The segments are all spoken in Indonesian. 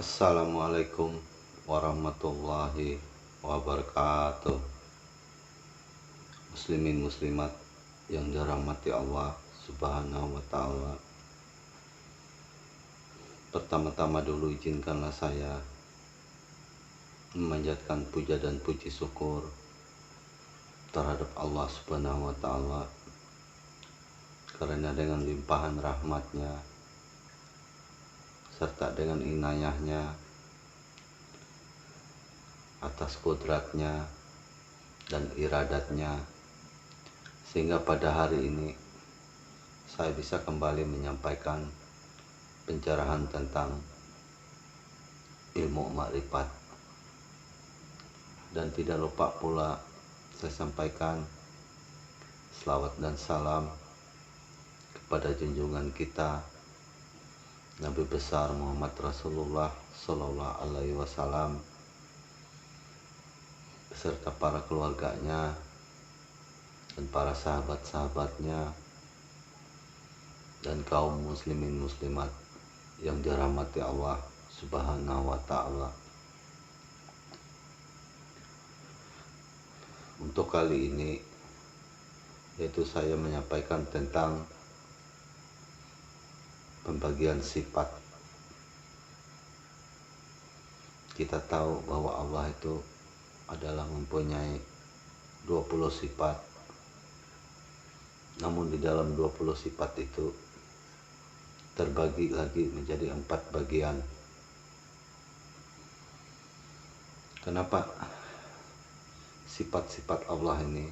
Assalamualaikum warahmatullahi wabarakatuh. Muslimin muslimat yang dirahmati Allah Subhanahu wa ta'ala. Pertama-tama dulu izinkanlah saya memanjatkan puja dan puji syukur terhadap Allah Subhanahu wa ta'ala, karena dengan limpahan rahmatnya serta dengan inayahnya atas kodratnya dan iradatnya, sehingga pada hari ini saya bisa kembali menyampaikan pencerahan tentang ilmu makrifat. Dan tidak lupa pula saya sampaikan selawat dan salam kepada junjungan kita Nabi besar Muhammad Rasulullah Sallallahu Alaihi Wasallam beserta para keluarganya dan para sahabat-sahabatnya dan kaum muslimin muslimat yang dirahmati Allah Subhanahu wa ta'ala. Untuk kali ini yaitu saya menyampaikan tentang pembagian sifat. Kita tahu bahwa Allah itu adalah mempunyai 20 sifat. Namun di dalam 20 sifat itu terbagi lagi menjadi 4 bagian. Kenapa sifat-sifat Allah ini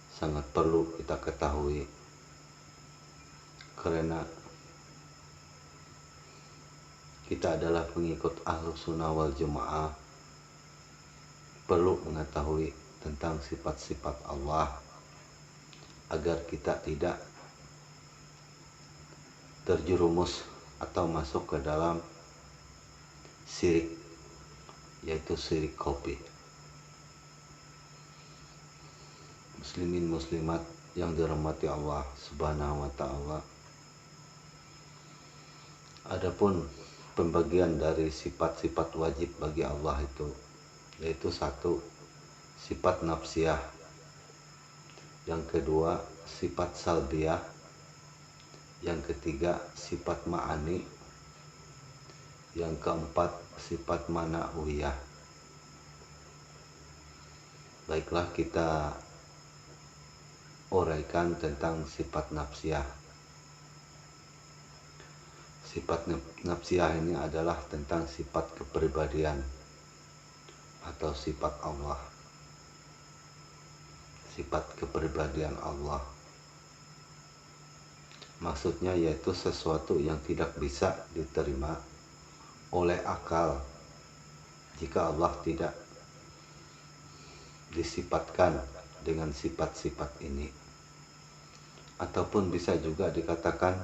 sangat perlu kita ketahui? Karena kita adalah pengikut Ahlus Sunnah wal Jamaah, perlu mengetahui tentang sifat-sifat Allah agar kita tidak terjerumus atau masuk ke dalam syirik, yaitu syirik kopi. Muslimin muslimat yang dirahmati Allah Subhanahu wa ta'ala, adapun pembagian dari sifat-sifat wajib bagi Allah itu yaitu 1, sifat nafsiyah, yang kedua sifat salbiyah, yang ketiga sifat ma'ani, yang keempat sifat mana'wiyah. Baiklah, kita uraikan tentang sifat nafsiyah. Sifat nafsiyah ini adalah tentang sifat kepribadian atau sifat Allah. Sifat kepribadian Allah maksudnya yaitu sesuatu yang tidak bisa diterima oleh akal jika Allah tidak disifatkan dengan sifat-sifat ini, ataupun bisa juga dikatakan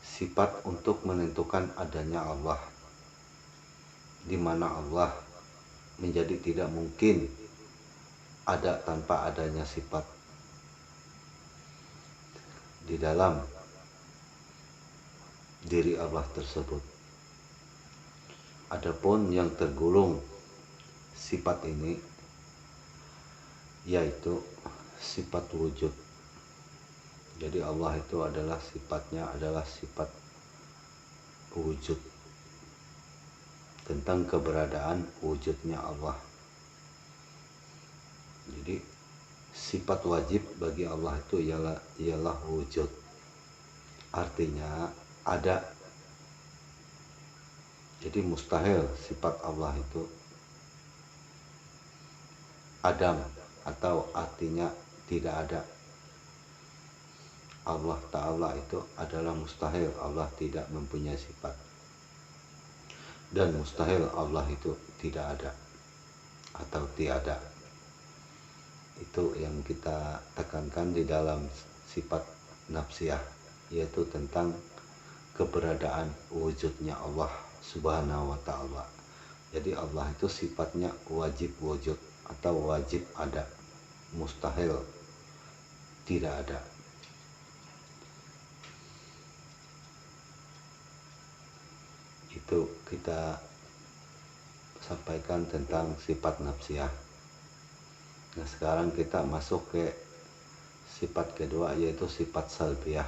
sifat untuk menentukan adanya Allah, di mana Allah menjadi tidak mungkin ada tanpa adanya sifat di dalam diri Allah tersebut. Adapun yang tergolong sifat ini yaitu sifat wujud. Jadi Allah itu adalah sifatnya adalah sifat wujud, tentang keberadaan wujudnya Allah. Jadi sifat wajib bagi Allah itu ialah wujud, artinya ada. Jadi mustahil sifat Allah itu adam, atau artinya tidak ada. Allah Ta'ala itu adalah mustahil Allah tidak mempunyai sifat, dan mustahil Allah itu tidak ada atau tiada. Itu yang kita tekankan di dalam sifat nafsiyah, yaitu tentang keberadaan wujudnya Allah Subhanahu wa ta'ala. Jadi Allah itu sifatnya wajib wujud atau wajib ada, mustahil tidak ada. itu kita sampaikan tentang sifat nafsiyah. Nah, sekarang kita masuk ke sifat kedua, yaitu sifat salbiyah.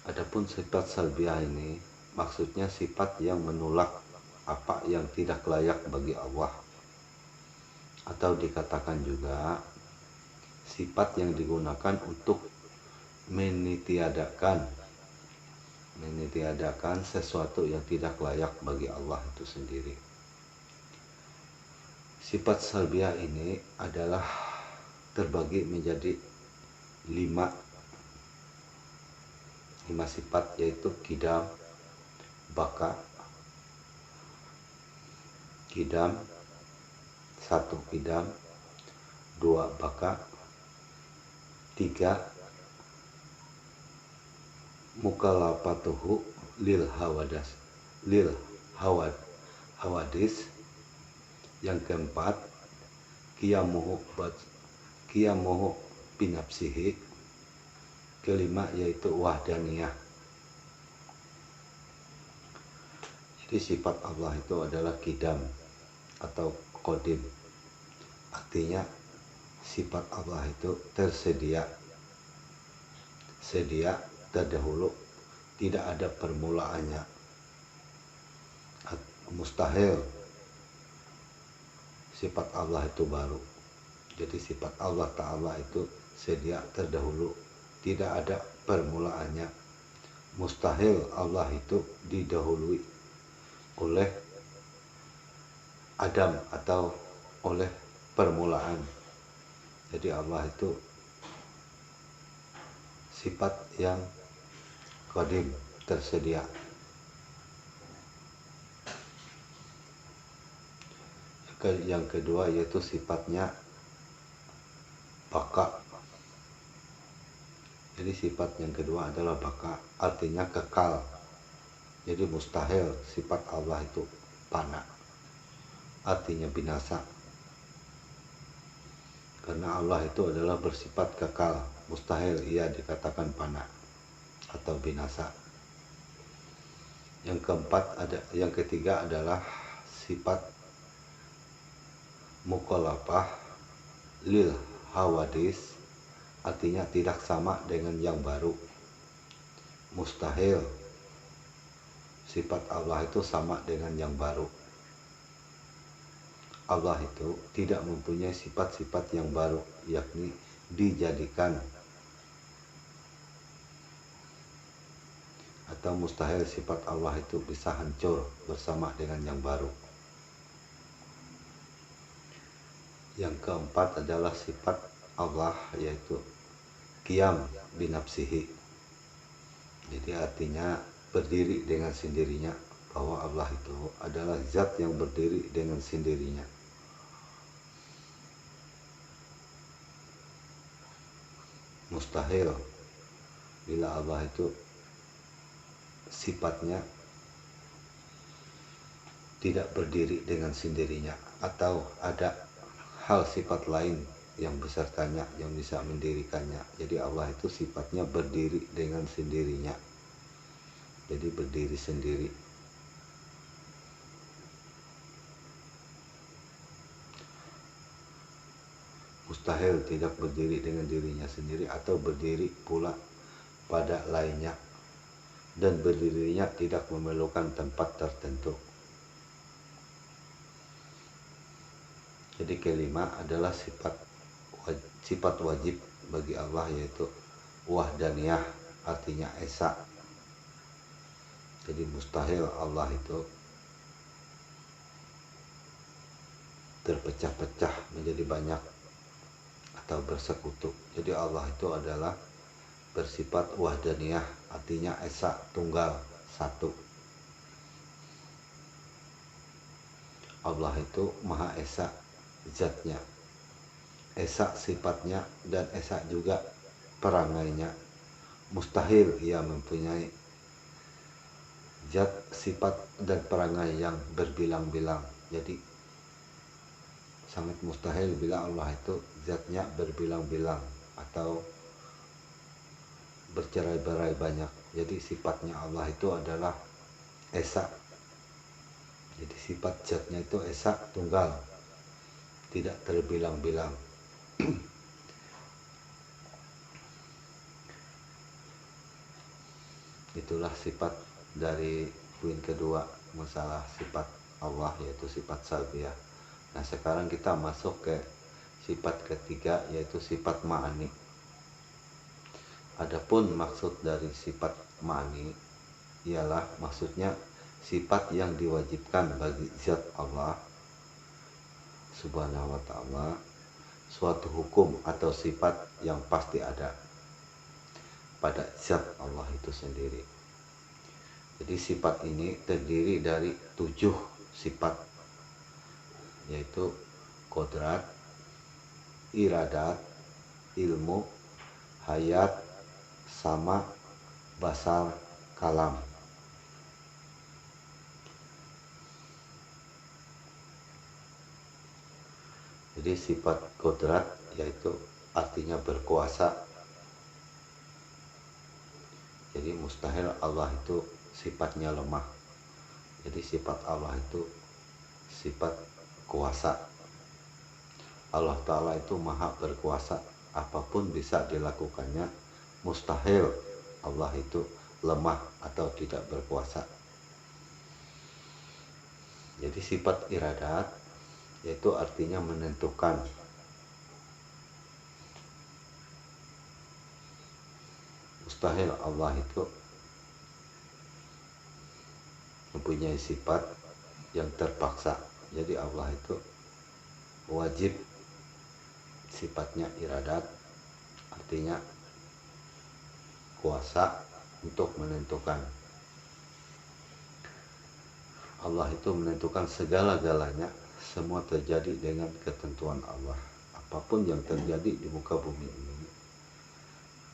Adapun sifat salbiyah ini maksudnya sifat yang menolak apa yang tidak layak bagi Allah, atau dikatakan juga sifat yang digunakan untuk menitiadakan sesuatu yang tidak layak bagi Allah itu sendiri. Sifat salbiyah ini adalah terbagi menjadi lima sifat, yaitu kidam, baka, satu kidam, dua baka, tiga mukalafatuhu lil hawadis, yang keempat qiyamuhu binafsihi, kelima yaitu wahdaniyah. Jadi sifat Allah itu adalah kidam atau qadim, artinya sifat Allah itu tersedia, terdahulu, tidak ada permulaannya, mustahil sifat Allah itu baru. Jadi sifat Allah Ta'ala itu sedia, terdahulu, tidak ada permulaannya. Mustahil Allah itu didahului oleh Adam atau oleh permulaan. Jadi Allah itu sifat yang qadim, tersedia. Yang kedua yaitu sifatnya baka. Jadi sifat yang kedua adalah baka, artinya kekal. Jadi mustahil sifat Allah itu fana, artinya binasa. Karena Allah itu adalah bersifat kekal, mustahil ia dikatakan fana atau binasa. Yang ketiga adalah sifat mukhalafah lil hawadis, artinya tidak sama dengan yang baru. Mustahil sifat Allah itu sama dengan yang baru. Allah itu tidak mempunyai sifat-sifat yang baru, yakni dijadikan, atau mustahil sifat Allah itu bisa hancur bersama dengan yang baru. Yang keempat adalah sifat Allah, yaitu qiyam binafsihi. Jadi artinya berdiri dengan sendirinya, bahwa Allah itu adalah zat yang berdiri dengan sendirinya. Mustahil bila Allah itu sifatnya tidak berdiri dengan sendirinya, atau ada hal sifat lain yang besertanya yang bisa mendirikannya. Jadi Allah itu sifatnya berdiri dengan sendirinya, jadi berdiri sendiri. Mustahil tidak berdiri dengan dirinya sendiri atau berdiri pula pada lainnya, dan berdirinya tidak memerlukan tempat tertentu. Jadi kelima adalah sifat wajib bagi Allah, yaitu wahdaniyah, artinya esa. Jadi mustahil Allah itu terpecah-pecah menjadi banyak atau bersekutu. Jadi Allah itu adalah bersifat wahdaniyah, artinya esa, tunggal, satu. Allah itu maha esa zatnya, esa sifatnya, dan esa juga perangainya. Mustahil ia mempunyai zat, sifat, dan perangai yang berbilang-bilang. Jadi sangat mustahil bila Allah itu zatnya berbilang-bilang atau bercerai-berai banyak. Jadi sifatnya Allah itu adalah esa. Jadi sifat zatnya itu esa, tunggal, tidak terbilang-bilang. Itulah sifat dari poin kedua, masalah sifat Allah, yaitu sifat salbiyah. Nah sekarang kita masuk ke sifat ketiga, yaitu sifat ma'ani. Adapun maksud dari sifat ma'ani ialah maksudnya sifat yang diwajibkan bagi zat Allah subhanahu wa ta'ala, suatu hukum atau sifat yang pasti ada pada zat Allah itu sendiri. Jadi sifat ini terdiri dari 7 sifat, yaitu kodrat, iradat, ilmu, hayat, sama, basar, kalam. Jadi sifat kodrat yaitu artinya berkuasa. Jadi mustahil Allah itu sifatnya lemah. Jadi sifat Allah itu sifat kuasa. Allah Ta'ala itu maha berkuasa, apapun bisa dilakukannya. Mustahil Allah itu lemah atau tidak berkuasa. Jadi sifat iradat yaitu artinya menentukan. Mustahil Allah itu mempunyai sifat yang terpaksa. Jadi Allah itu wajib sifatnya iradat, artinya kuasa untuk menentukan. Allah itu menentukan segala-galanya, semua terjadi dengan ketentuan Allah. Apapun yang terjadi di muka bumi ini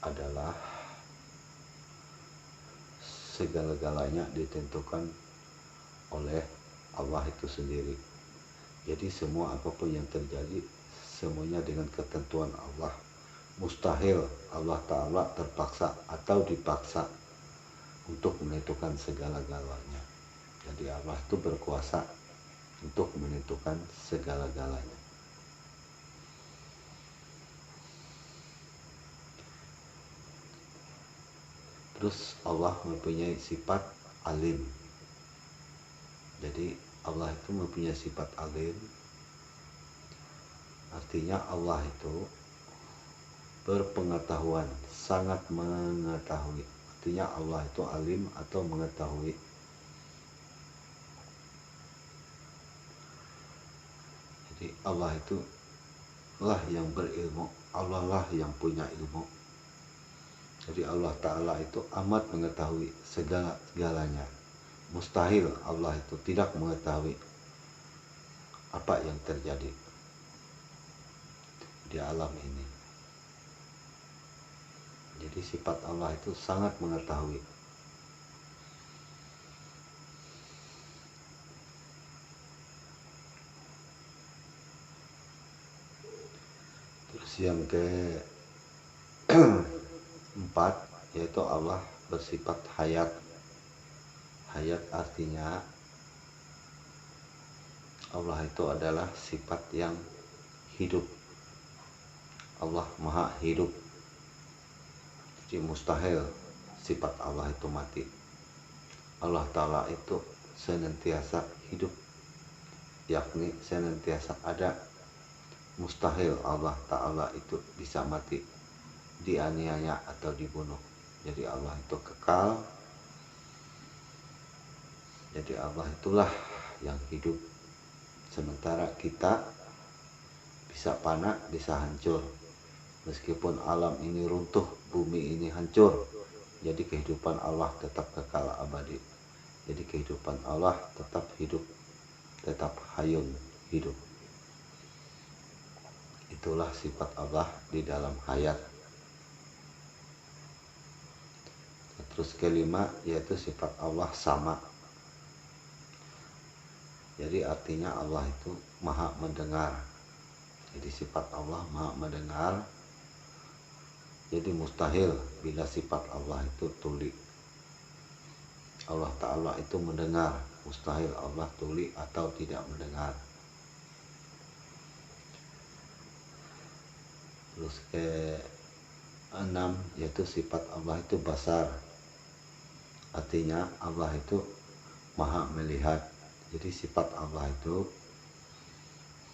adalah segala-galanya ditentukan oleh Allah itu sendiri. Jadi semua apapun yang terjadi, semuanya dengan ketentuan Allah. Mustahil Allah Ta'ala terpaksa atau dipaksa untuk menentukan segala-galanya. Jadi Allah itu berkuasa untuk menentukan segala-galanya. Terus Allah mempunyai sifat alim. Jadi Allah itu mempunyai sifat alim, artinya Allah itu berpengetahuan, sangat mengetahui. Artinya Allah itu alim atau mengetahui. Jadi Allah itu lah yang berilmu, Allah lah yang punya ilmu. Jadi Allah Ta'ala itu amat mengetahui segala-galanya. Mustahil Allah itu tidak mengetahui apa yang terjadi di alam ini. Jadi sifat Allah itu sangat mengetahui. Terus yang keempat yaitu Allah bersifat hayat. Hayat artinya Allah itu adalah sifat yang hidup. Allah maha hidup. Jadi mustahil sifat Allah itu mati. Allah Ta'ala itu senantiasa hidup, yakni senantiasa ada. Mustahil Allah Ta'ala itu bisa mati, dianiaya atau dibunuh. Jadi Allah itu kekal. Jadi Allah itulah yang hidup. Sementara kita bisa fana, bisa hancur. Meskipun alam ini runtuh, bumi ini hancur, jadi kehidupan Allah tetap kekal abadi. Jadi kehidupan Allah tetap hidup, tetap hayun, hidup. Itulah sifat Allah di dalam hayat. Terus kelima yaitu sifat Allah sama. Jadi artinya Allah itu maha mendengar. Jadi sifat Allah maha mendengar. Jadi mustahil bila sifat Allah itu tuli Allah Ta'ala itu mendengar, mustahil Allah tuli atau tidak mendengar. Terus ke-6 yaitu sifat Allah itu basar, artinya Allah itu maha melihat. Jadi sifat Allah itu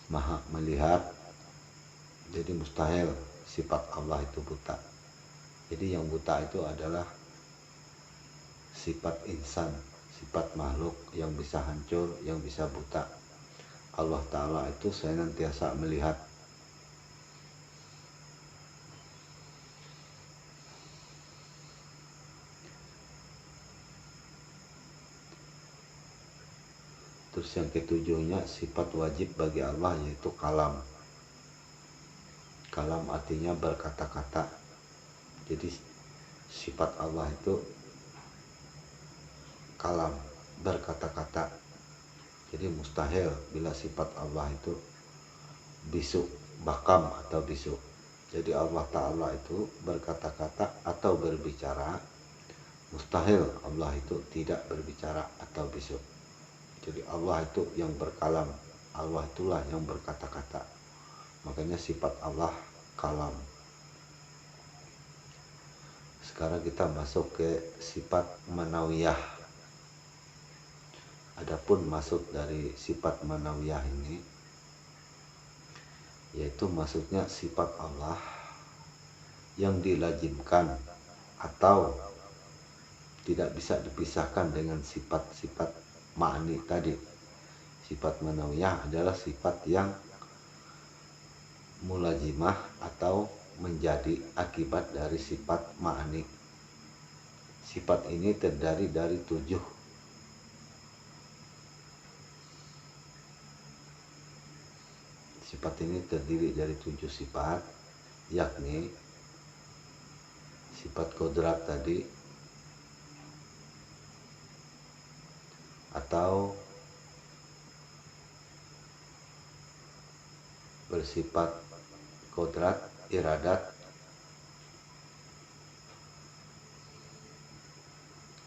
maha melihat, jadi mustahil sifat Allah itu buta. Jadi yang buta itu adalah sifat insan, sifat makhluk yang bisa hancur, yang bisa buta. Allah Ta'ala itu senantiasa melihat. Terus yang ketujuhnya sifat wajib bagi Allah yaitu kalam. Kalam artinya berkata-kata. Jadi sifat Allah itu kalam, berkata-kata. Jadi mustahil bila sifat Allah itu bisu, bakam atau bisu. Jadi Allah Ta'ala itu berkata-kata atau berbicara. Mustahil Allah itu tidak berbicara atau bisu. Jadi Allah itu yang berkalam, Allah itulah yang berkata-kata. Makanya sifat Allah kalam. Sekarang kita masuk ke sifat manawiyah. Adapun maksud dari sifat manawiyah ini, yaitu maksudnya sifat Allah yang dilazimkan atau tidak bisa dipisahkan dengan sifat-sifat ma'ani tadi. Sifat manawiyah adalah sifat yang mulazimah atau menjadi akibat dari sifat ma'ani. Sifat ini terdiri dari 7. Sifat ini terdiri dari 7 sifat, yakni sifat kodrat tadi, atau bersifat kodrat, iradat,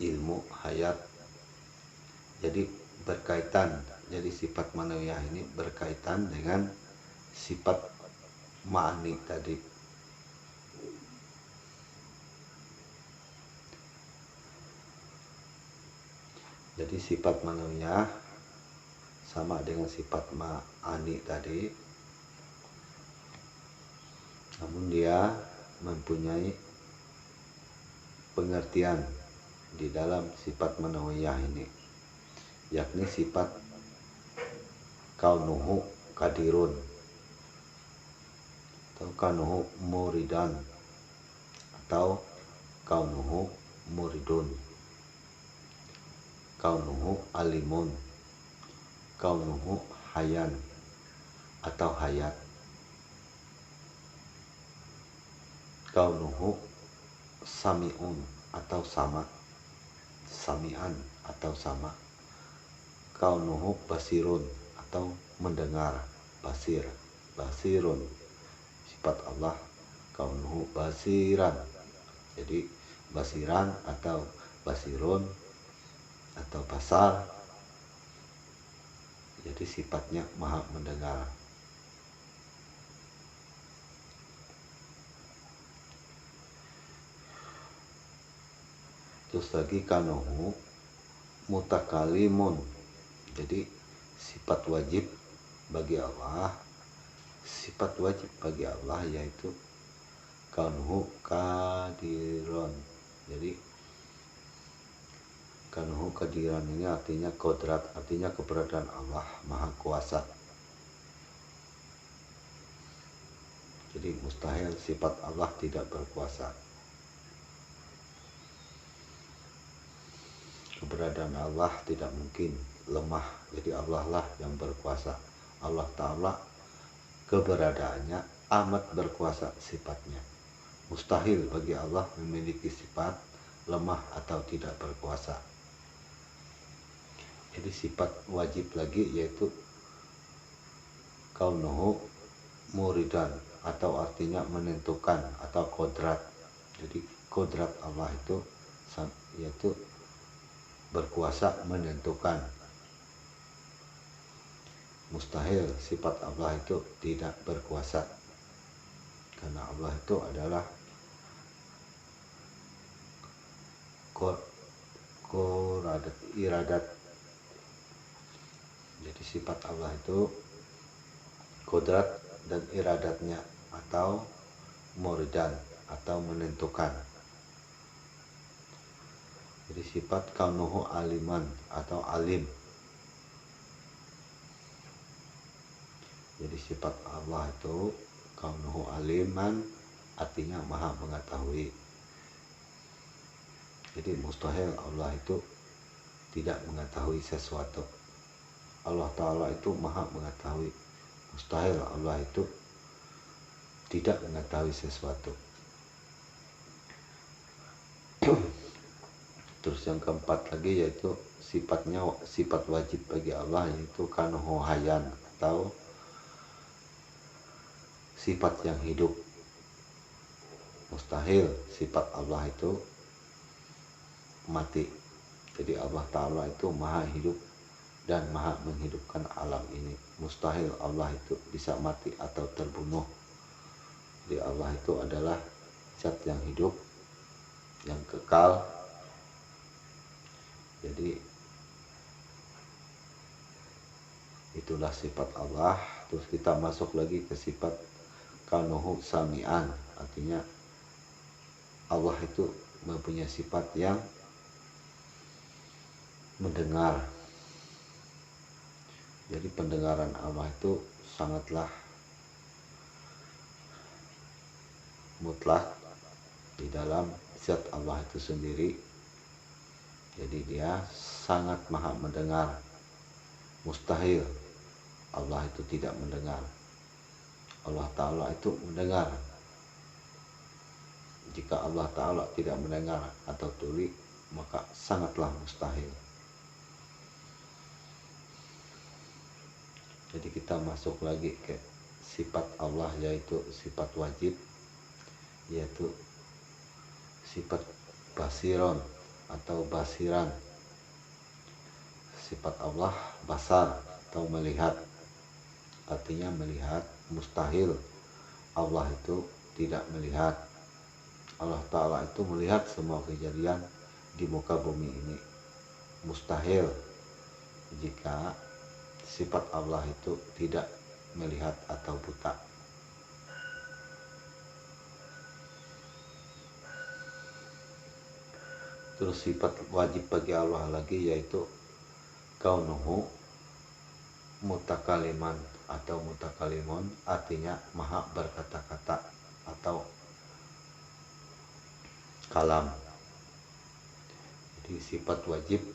ilmu, hayat. Jadi berkaitan, jadi sifat manawiyah ini berkaitan dengan sifat ma'ani tadi. Jadi sifat manawiyah sama dengan sifat ma'ani tadi, namun dia mempunyai pengertian di dalam sifat manawiyah ini, yakni sifat kaunuhu kadirun atau kaunuhu muridan atau kaunuhu muridun, kaunuhu alimun, kaunuhu hayan atau hayat, kaunuhu sami'un atau sama, sami'an atau sama, kaunuhu basirun atau mendengar, basir, basirun. Sifat Allah kaunuhu basiran. Jadi basiran atau basirun atau basar, jadi sifatnya maha mendengar. Terus lagi kaunuhu mutakalimun. Jadi sifat wajib bagi Allah, sifat wajib bagi Allah yaitu kaunuhu kadiron. Jadi kaunuhu kadiran ini artinya kodrat, artinya keberadaan Allah maha kuasa. Jadi mustahil sifat Allah tidak berkuasa. Keberadaan Allah tidak mungkin lemah, jadi Allah lah yang berkuasa. Allah Ta'ala keberadaannya amat berkuasa sifatnya. Mustahil bagi Allah memiliki sifat lemah atau tidak berkuasa. Jadi sifat wajib lagi yaitu kaunuhu muridan atau artinya menentukan atau kodrat. Jadi kodrat Allah itu yaitu berkuasa menentukan. Mustahil sifat Allah itu tidak berkuasa, karena Allah itu adalah iradat. Jadi sifat Allah itu kodrat dan iradatnya, atau muridan, atau menentukan. Jadi sifat kaunuhu aliman atau alim. Jadi sifat Allah itu kaunuhu aliman, artinya maha mengetahui. Jadi mustahil Allah itu tidak mengetahui sesuatu. Allah Ta'ala itu maha mengetahui. Mustahil Allah itu tidak mengetahui sesuatu. Terus yang keempat lagi yaitu sifat wajib bagi Allah, yaitu kanuhu hayan, atau sifat yang hidup. Mustahil sifat Allah itu mati. Jadi Allah Ta'ala itu maha hidup dan maha menghidupkan alam ini. Mustahil Allah itu bisa mati atau terbunuh. Jadi Allah itu adalah zat yang hidup, yang kekal. Jadi itulah sifat Allah. Terus kita masuk lagi ke sifat kaunuhu sami'an, artinya Allah itu mempunyai sifat yang mendengar. Jadi pendengaran Allah itu sangatlah mutlak di dalam zat Allah itu sendiri. Jadi dia sangat maha mendengar. Mustahil Allah itu tidak mendengar. Allah Ta'ala itu mendengar. Jika Allah Ta'ala tidak mendengar atau tuli, maka sangatlah mustahil. Jadi kita masuk lagi ke sifat Allah, yaitu sifat wajib, yaitu sifat basiron atau basiran. Sifat Allah basar atau melihat, artinya melihat. Mustahil Allah itu tidak melihat. Allah Ta'ala itu melihat semua kejadian di muka bumi ini. Mustahil jika sifat Allah itu tidak melihat atau buta. Terus sifat wajib bagi Allah lagi yaitu kaunuhu mutakaliman atau mutakalimun, artinya maha berkata-kata atau kalam. Jadi sifat wajib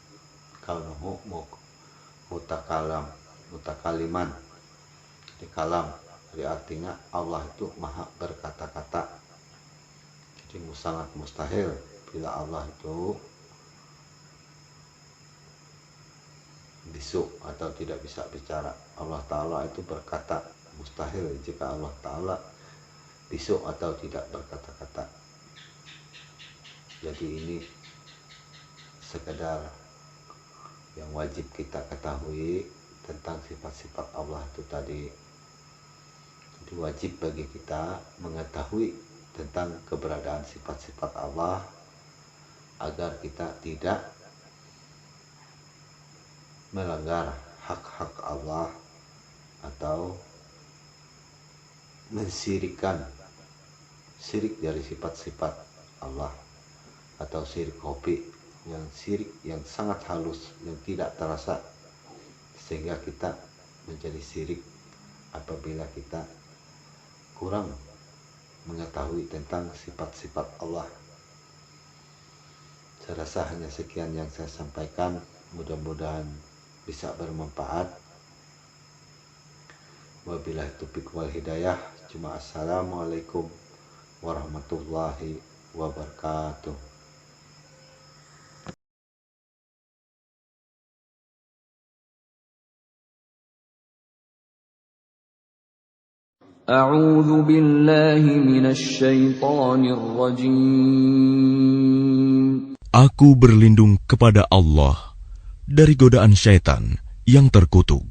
kaunuhu mutakaliman, di kalam. Jadi artinya Allah itu maha berkata-kata. Jadi sangat mustahil bila Allah itu bisu atau tidak bisa bicara. Allah Ta'ala itu berkata. Mustahil jika Allah Ta'ala bisu atau tidak berkata-kata. Jadi ini sekedar yang wajib kita ketahui tentang sifat-sifat Allah itu tadi. Jadi wajib bagi kita mengetahui tentang keberadaan sifat-sifat Allah agar kita tidak melanggar hak-hak Allah atau mensirikkan syirik dari sifat-sifat Allah, atau syirik khafi, yang sangat halus, yang tidak terasa, sehingga kita menjadi syirik apabila kita kurang mengetahui tentang sifat-sifat Allah. Saya rasa hanya sekian yang saya sampaikan, mudah-mudahan bisa bermanfaat. Wabillahi taufiq wal hidayah. Assalamualaikum warahmatullahi wabarakatuh. A'udzu billahi minasy syaithanir rajim. Aku berlindung kepada Allah dari godaan syaitan yang terkutuk.